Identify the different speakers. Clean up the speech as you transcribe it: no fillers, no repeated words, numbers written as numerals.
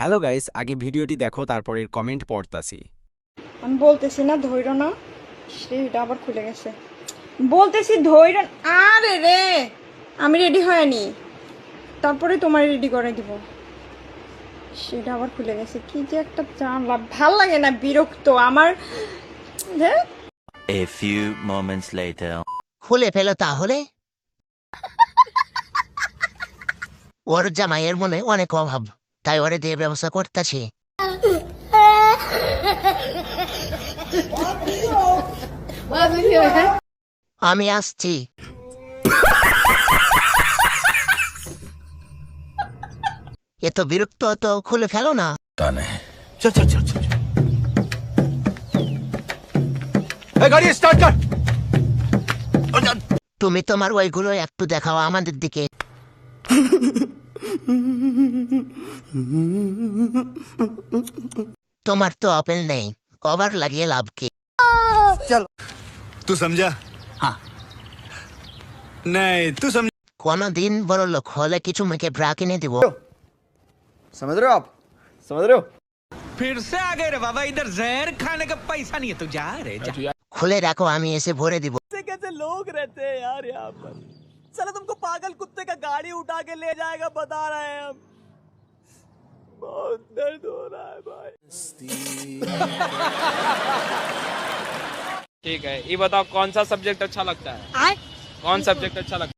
Speaker 1: Hello guys, আগে ভিডিওটি দেখো, তারপর এর কমেন্ট পড়তাছি।
Speaker 2: আমি বলতেছি না ধৈর্য না, সেটা আবার খুলে গেছে। বলতেছি ধৈর্য। আরে রে, আমি রেডি হয়নি, তারপরে তোমার রেডি করে দিব। সেটা আবার খুলে গেছে। কি যে একটা জানলা, ভাল লাগে না, বিরক্ত আমার। হ্যাঁ,
Speaker 3: A few moments later.
Speaker 4: খুলে ফেলো তাহলে। ওর জামাইয়ের মনে অনেক অভাব, তাই ওরে দিয়ে ব্যবস্থা করতেছি। আমি আসছি। এত বিরক্ত তো খুলে ফেলো না।
Speaker 5: चल चल चल चल गाड़ी स्टार्ट कर।
Speaker 4: তুমি তোমার ওইগুলো একটু দেখাও আমাদের দিকে। তোমার তো অপেল নেই, কভার লাগিয়ে লাভ কি?
Speaker 5: तू समझा? हाँ नहीं तू समझ।
Speaker 4: কোনদিন বড় লোক হলে কিছু মেয়েকে ব্রা কিনে দিব।
Speaker 6: समझ रहे हो आप? समझ रहे हो?
Speaker 7: फिर से आ गए रे बाबा, इधर जहर खाने का पैसा नहीं है, तू जा रे जा।
Speaker 4: খুলে রাখো, আমি এসে ভরে দিব।
Speaker 6: कैसे लोग रहते हैं यार यहाँ पर। चलो तुमको पागल कुत्ते का गाड़ी उठा के ले जाएगा, बता रहे हैं हम। बहुत दर्द हो रहा है भाई।
Speaker 8: ठीक है, ये बताओ कौन सा सब्जेक्ट अच्छा लगता है? कौन सब्जेक्ट अच्छा लगता है?